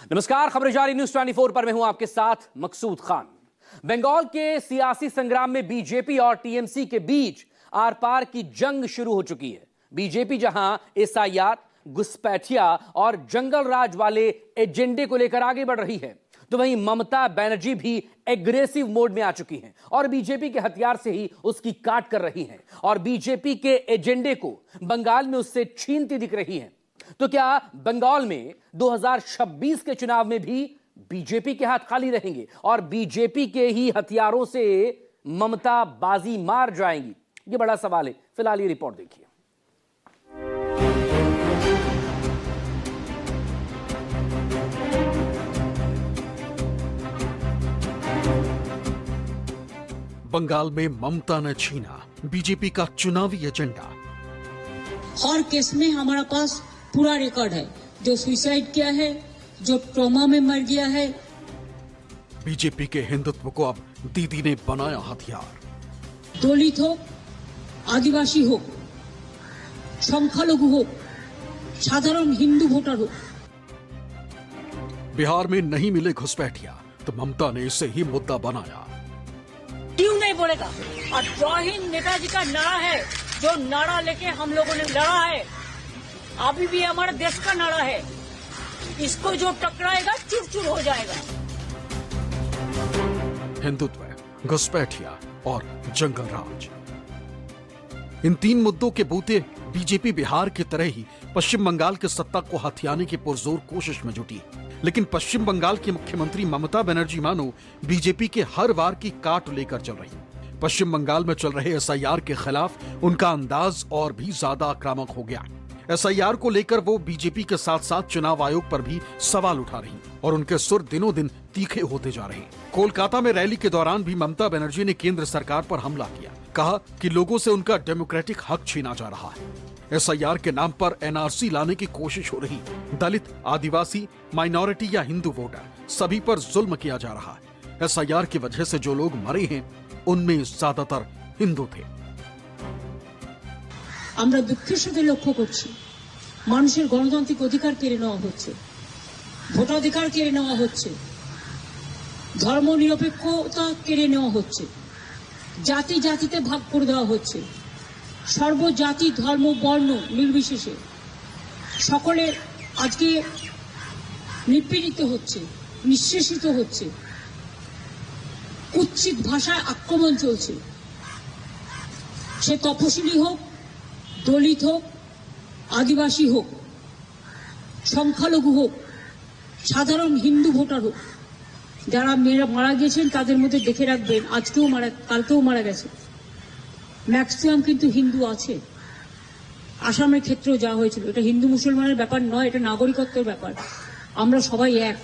नमस्कार, खबरें जारी न्यूज 24 पर मैं हूं आपके साथ मकसूद खान। बंगाल के सियासी संग्राम में बीजेपी और टीएमसी के बीच आर पार की जंग शुरू हो चुकी है। बीजेपी जहां एसआईआर, घुसपैठिया और जंगल राज वाले एजेंडे को लेकर आगे बढ़ रही है, तो वहीं ममता बनर्जी भी एग्रेसिव मोड में आ चुकी हैं और बीजेपी के हथियार से ही उसकी काट कर रही हैं और बीजेपी के एजेंडे को बंगाल में उससे छीनती दिख रही हैं। तो क्या बंगाल में 2026 के चुनाव में भी बीजेपी के हाथ खाली रहेंगे और बीजेपी के ही हथियारों से ममता बाजी मार जाएंगी? यह बड़ा सवाल है। फिलहाल ये रिपोर्ट देखिए। बंगाल में ममता ने छीना बीजेपी का चुनावी एजेंडा। हर केस में हमारा पास पूरा रिकॉर्ड है, जो सुसाइड किया है, जो ट्रॉमा में मर गया है। बीजेपी के हिंदुत्व को अब दीदी ने बनाया हथियार। दलित हो, आदिवासी हो, संख्यालघु हो, साधारण हिंदू वोटर हो। बिहार में नहीं मिले घुसपैठिया तो ममता ने इसे ही मुद्दा बनाया। क्यों नहीं बोलेगा? और जय हिंद नेताजी का नारा है, जो नारा लेके हम लोगों ने लड़ा है, अभी भी हमारे देश का नारा है। इसको जो टकराएगा चूर चूर हो जाएगा। हिंदुत्व, घुसपैठिया और जंगल राज, इन तीन मुद्दों के बूते बीजेपी बिहार की तरह ही पश्चिम बंगाल की सत्ता को हथियाने की पुरजोर कोशिश में जुटी। लेकिन पश्चिम बंगाल की मुख्यमंत्री ममता बनर्जी मानो बीजेपी के हर वार की काट लेकर चल रही। पश्चिम बंगाल में चल रहे एसआईआर के खिलाफ उनका अंदाज और भी ज्यादा आक्रामक हो गया। एसआईआर को लेकर वो बीजेपी के साथ साथ चुनाव आयोग पर भी सवाल उठा रही और उनके सुर दिनों दिन तीखे होते जा रहे। कोलकाता में रैली के दौरान भी ममता बनर्जी ने केंद्र सरकार पर हमला किया। कहा कि लोगों से उनका डेमोक्रेटिक हक छीना जा रहा है। एसआईआर के नाम पर एनआरसी लाने की कोशिश हो रही। दलित, आदिवासी, माइनॉरिटी या हिंदू वोटर सभी पर जुल्म किया जा रहा है। एसआईआर की वजह से जो लोग मरे हैं उनमें ज्यादातर हिंदू थे। আমরা দুঃখের সাথে লক্ষ্য করছি, মানুষের গণতান্ত্রিক অধিকার কেড়ে নেওয়া হচ্ছে, ভোটাধিকার কেড়ে নেওয়া হচ্ছে, ধর্ম নিরপেক্ষতা কেড়ে নেওয়া হচ্ছে, জাতি জাতিতে ভাগ করে দেওয়া হচ্ছে, সর্বজাতি ধর্ম বর্ণ নির্বিশেষে সকলে আজকে নিপীড়িত হচ্ছে, নিঃশেষিত হচ্ছে, কুৎসিত ভাষায় আক্রমণ চলছে। সে তপশিলি হোক, দলিত হোক, আদিবাসী হোক, সংখ্যালঘু হোক, সাধারণ হিন্দু ভোটার হোক, যারা মারা গেছেন তাদের মধ্যে দেখে রাখবেন আজকেও কালকেও মারা গেছে, ম্যাক্সিমাম কিন্তু হিন্দু আছে। আসামের ক্ষেত্রেও যা হয়েছিল, এটা হিন্দু মুসলমানের ব্যাপার নয়, এটা নাগরিকত্বের ব্যাপার। আমরা সবাই এক।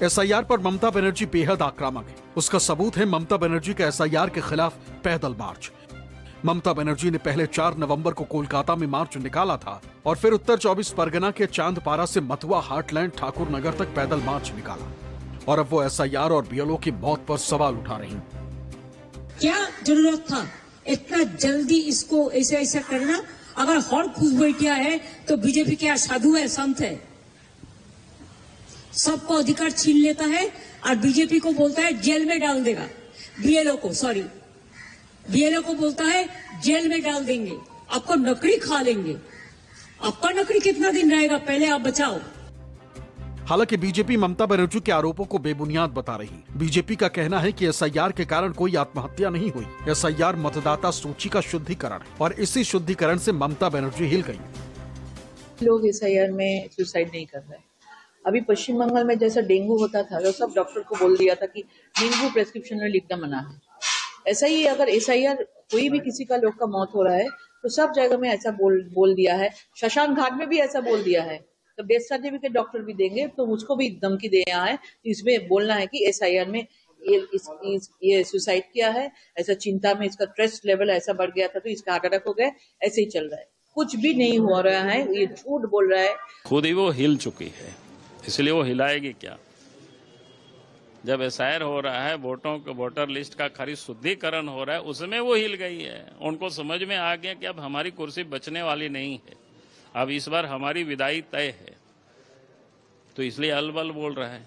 एसआईआर पर ममता बनर्जी बेहद आक्रामक है। उसका सबूत है ममता बनर्जी का एसआईआर के खिलाफ पैदल मार्च। ममता बनर्जी ने पहले 4 नवंबर को कोलकाता में मार्च निकाला था और फिर उत्तर 24 परगना के चांदपारा से मथुआ हार्टलैंड ठाकुर नगर तक पैदल मार्च निकाला और अब वो एसआईआर और बीएलओ की मौत पर सवाल उठा रही। क्या जरूरत था इतना जल्दी इसको ऐसा करना? अगर हर घुसपैठिया है तो बीजेपी क्या साधु है, संत है? सबका अधिकार छीन लेता है और बीजेपी को बोलता है जेल में डाल देगा। बीएलओ को बोलता है जेल में डाल देंगे, आपको नौकरी खा लेंगे। आपका नौकरी कितना दिन रहेगा, पहले आप बचाओ। हालांकि बीजेपी ममता बनर्जी के आरोपों को बेबुनियाद बता रही। बीजेपी का कहना है कि एसआईआर के कारण कोई आत्महत्या नहीं हुई। एसआईआर मतदाता सूची का शुद्धिकरण है और इसी शुद्धिकरण से ममता बनर्जी हिल गई। लोग एसआईआर में सुसाइड नहीं कर रहे। अभी पश्चिम बंगाल में जैसा डेंगू होता था, तो सब डॉक्टर को बोल दिया था कि डेंगू प्रेस्क्रिप्शन में लिखना मना है। ऐसा ही अगर एसआईआर कोई भी किसी का लोग का मौत हो रहा है तो सब जगह में ऐसा बोल दिया है। शशांक घाट में भी ऐसा बोल दिया है, तो डेथ सर्टिफिकेट डॉक्टर भी देंगे तो उसको भी धमकी दिया है। इसमें बोलना है कि एसआईआर में ये सुसाइड किया है, ऐसा चिंता में इसका स्ट्रेस लेवल ऐसा बढ़ गया था तो इसका हार्ट अटैक हो गया। ऐसे ही चल रहा है, कुछ भी नहीं हो रहा है, ये झूठ बोल रहा है। खुद ही वो हिल चुकी है, इसलिए वो हिलाएगी क्या? जब एसआईआर हो रहा है, वोटर लिस्ट का खाली शुद्धिकरण हो रहा है, उसमें वो हिल गई है। उनको समझ में आ गया कि अब हमारी कुर्सी बचने वाली नहीं है, अब इस बार हमारी विदाई तय है। तो इसलिए अलबल बोल रहा है,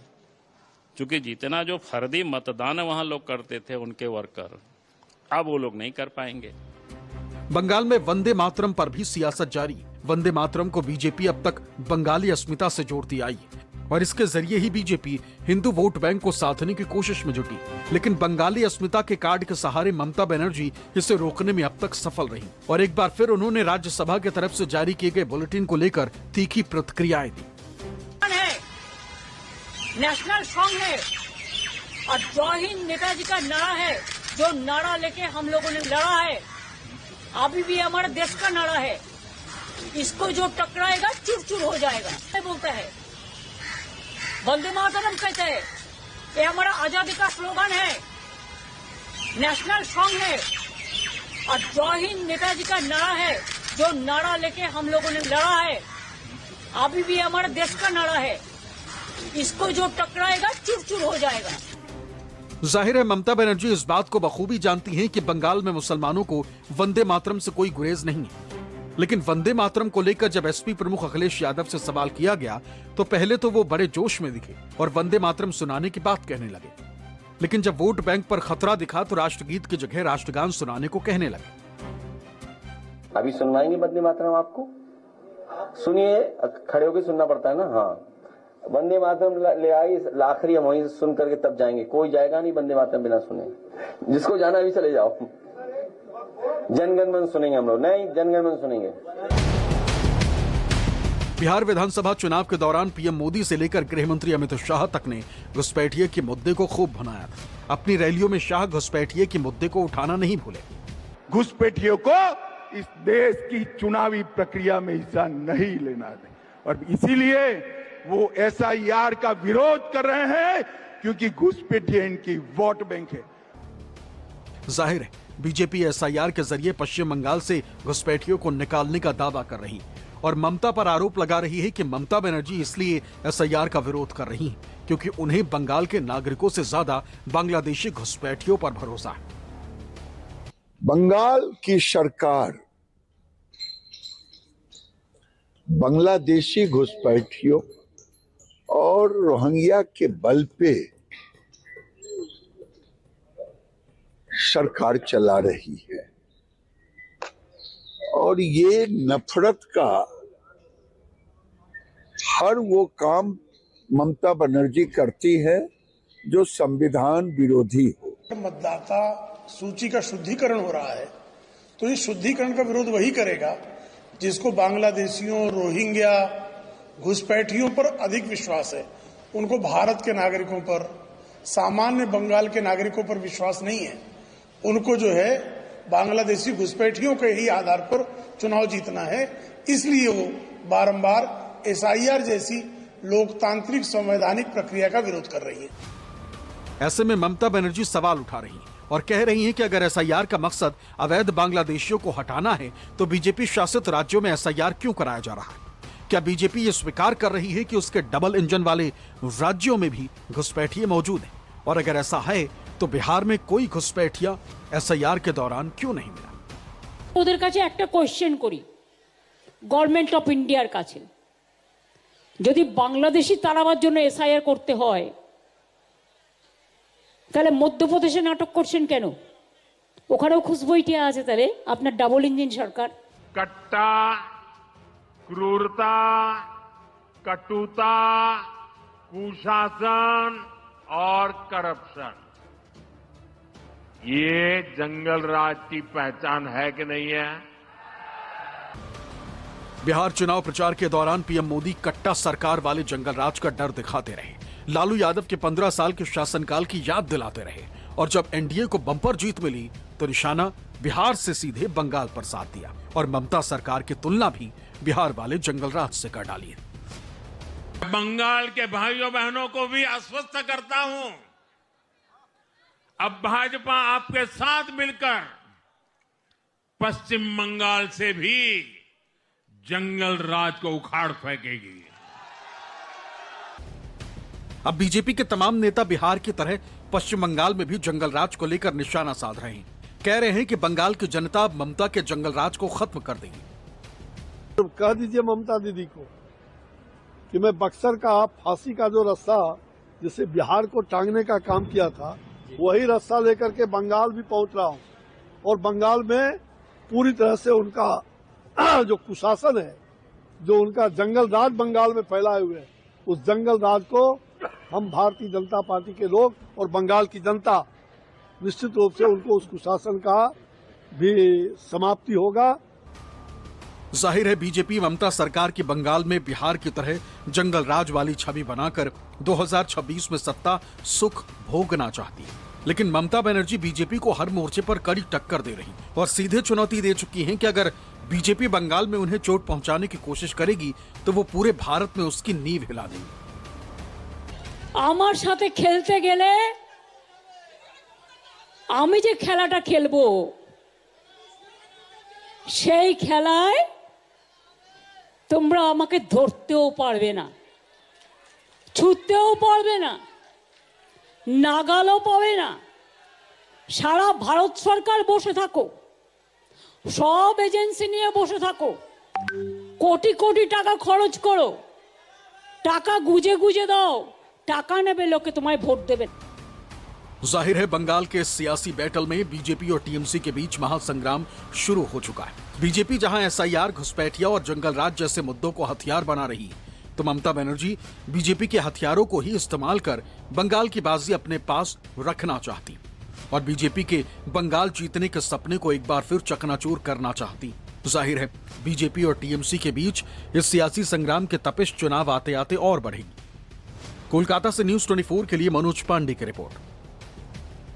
क्योंकि जितना जो फर्जी मतदान वहां लोग करते थे उनके वर्कर, अब वो लोग नहीं कर पाएंगे। बंगाल में वंदे मातरम पर भी सियासत जारी। वंदे मातरम को बीजेपी अब तक बंगाली अस्मिता से जोड़ती आई और इसके जरिए ही बीजेपी हिंदू वोट बैंक को साधने की कोशिश में जुटी। लेकिन बंगाली अस्मिता के कार्ड के सहारे ममता बनर्जी इसे रोकने में अब तक सफल रही और एक बार फिर उन्होंने राज्यसभा की तरफ से जारी किए गए बुलेटिन को लेकर तीखी प्रतिक्रियाएं दी। नेशनल सॉन्ग है और जय हिंद नेताजी का नारा है, जो नारा लेके हम लोगों ने लड़ा है, अभी भी हमारे देश का नारा है। इसको जो टकराएगा चूर चूर हो जाएगा बोलता है। वंदे मातरम कहते हैं, ये हमारा आजादी का स्लोगन है, नेशनल सॉन्ग है और जय हिंद नेताजी का नारा है, जो नारा लेके हम लोगों ने लड़ा है, अभी भी हमारे देश का नारा है। इसको जो टकराएगा चूर चूर हो जाएगा। जाहिर है ममता बनर्जी इस बात को बखूबी जानती हैं कि बंगाल में मुसलमानों को वंदे मातरम से कोई गुरेज नहीं है। लेकिन वंदे मातरम को लेकर जब एसपी प्रमुख अखिलेश यादव से सवाल किया गया तो पहले तो वो बड़े जोश में दिखे और वंदे मातरम सुनाने की बात कहने लगे। लेकिन जब वोट बैंक पर खतरा दिखा तो राष्ट्रगीत की जगह राष्ट्रगान सुनाने को कहने लगे। अभी सुनवाएंगे वंदे मातरम आपको? सुनिए, खड़े होकर सुनना पड़ता है ना। हाँ, वंदे मातरम ले आई, आखिरी हम वहीं सुन करके तब जाएंगे। कोई जाएगा नहीं वंदे मातरम बिना सुने। जिसको जाना अभी चले जाओ। जनगण मन सुनेंगे हम लोग, नहीं जनगण मन सुनेंगे। बिहार विधानसभा चुनाव के दौरान पीएम मोदी से लेकर गृह मंत्री अमित शाह तक ने घुसपैठिये के मुद्दे को खूब भुनाया था। अपनी रैलियों में शाह घुसपैठिये के मुद्दे को उठाना नहीं भूले। घुसपैठियों को इस देश की चुनावी प्रक्रिया में हिस्सा नहीं लेना है और इसीलिए वो एसआईआर का विरोध कर रहे हैं, क्योंकि घुसपैठिये इनकी वोट बैंक है। जाहिर है बीजेपी एसआईआर के जरिए पश्चिम बंगाल से घुसपैठियों को निकालने का दावा कर रही और ममता पर आरोप लगा रही है कि ममता बनर्जी इसलिए एसआईआर का विरोध कर रही हैं क्योंकि उन्हें बंगाल के नागरिकों से ज्यादा बांग्लादेशी घुसपैठियों पर भरोसा है। बंगाल की सरकार बांग्लादेशी घुसपैठियों और रोहिंग्या के बल पे सरकार चला रही है और ये नफरत का हर वो काम ममता बनर्जी करती है जो संविधान विरोधी हो। मतदाता सूची का शुद्धिकरण हो रहा है, तो इस शुद्धिकरण का विरोध वही करेगा जिसको बांग्लादेशियों, रोहिंग्या, घुसपैठियों पर अधिक विश्वास है। उनको भारत के नागरिकों पर, सामान्य बंगाल के नागरिकों पर विश्वास नहीं है। उनको जो है बांग्लादेशी घुसपैठियों के ही आधार पर चुनाव जीतना है। इसलिए वो बारंबार एसआईआर जैसी लोकतांत्रिक संवैधानिक प्रक्रिया का विरोध कर रही है। ऐसे में ममता बनर्जी सवाल उठा रही हैं और कह रही हैं कि अगर एसआईआर का मकसद अवैध बांग्लादेशियों को हटाना है तो बीजेपी शासित राज्यों में एसआईआर क्यों कराया जा रहा है? क्या बीजेपी ये स्वीकार कर रही है कि उसके डबल इंजन वाले राज्यों में भी घुसपैठिये मौजूद हैं? और अगर ऐसा है तो बिहार में कोई घुसपैठिया एसआईआर के दौरान क्यों नहीं मिला? ওদের কাছে একটা কোশ্চেন করি, গভর্নমেন্ট অফ ইন্ডিয়ার কাছে, যদি বাংলাদেশি তাড়াবার জন্য এসআইআর করতে হয় তাহলে মধ্যপ্রদেশে নাটক করছেন কেন? ওখানেও খুশবইটিয়া আছে, তাহলে আপনার ডাবল ইঞ্জিন সরকার। कट्टा, क्रूरता, कटुता, कुशासन और करप्शन, ये जंगल राज की पहचान है कि नहीं है? बिहार चुनाव प्रचार के दौरान पीएम मोदी कट्टा सरकार वाले जंगल राज का डर दिखाते रहे, लालू यादव के 15 साल के शासनकाल की याद दिलाते रहे और जब एनडीए को बम्पर जीत मिली तो निशाना बिहार से सीधे बंगाल पर साध दिया और ममता सरकार की तुलना भी बिहार वाले जंगल राज से कर डाली है। बंगाल के भाइयों बहनों को भी आश्वस्त करता हूं, अब भाजपा आपके साथ मिलकर पश्चिम बंगाल से भी जंगल राज को उखाड़ फेंकेगी। अब बीजेपी के तमाम नेता बिहार की तरह पश्चिम बंगाल में भी जंगल राज को लेकर निशाना साध रहे हैं। कह रहे हैं कि बंगाल की जनता ममता के जंगल राज को खत्म कर देगी। कह दीजिए ममता दीदी को कि मैं बक्सर का फांसी का जो रास्ता जिसे बिहार को टांगने का काम किया था, वही रास्ता लेकर के बंगाल भी पहुंच रहा हूं और बंगाल में पूरी तरह से उनका जो कुशासन है, जो उनका जंगल राज बंगाल में फैलाए हुए है, उस जंगल राज को हम भारतीय जनता पार्टी के लोग और बंगाल की जनता निश्चित रूप से उनको उस कुशासन का भी समाप्ति होगा। जाहिर है बीजेपी ममता सरकार की बंगाल में बिहार की तरह जंगल राज वाली छवि बनाकर 2026 में सत्ता सुख भोगना चाहती है। लेकिन ममता बनर्जी बीजेपी को हर मोर्चे पर कड़ी टक्कर दे रही और सीधे चुनौती दे चुकी हैं कि अगर बीजेपी बंगाल में उन्हें चोट पहुंचाने की कोशिश करेगी तो वो पूरे भारत में उसकी नींव हिला देंगी। আমার সাথে খেলতে গেলে আমি যে খেলাটা খেলবো সেই খেলায় তোমরা আমাকে ধরতেও পারবে না, ছুটতেও পারবে না, নাগালও পাবে না। সারা ভারত সরকার বসে থাকো, সব এজেন্সি নিয়ে বসে থাকো, কোটি কোটি টাকা খরচ করো, টাকা গুজে গুজে দাও, টাকা নেবে লোকে তোমায় ভোট দেবে। जाहिर है बंगाल के सियासी बैटल में बीजेपी और टीएमसी के बीच महासंग्राम शुरू हो चुका है। बीजेपी जहां एसआईआर, घुसपैठिया और जंगल राज जैसे मुद्दों को हथियार बना रही है, तो ममता बनर्जी बीजेपी के हथियारों को ही इस्तेमाल कर बंगाल की बाजी अपने पास रखना चाहती और बीजेपी के बंगाल जीतने के सपने को एक बार फिर चकनाचूर करना चाहती। जाहिर है बीजेपी और टीएमसी के बीच इस सियासी संग्राम की तपिश चुनाव आते आते और बढ़ेगी। कोलकाता से न्यूज़ 24 के लिए मनोज पांडे की रिपोर्ट।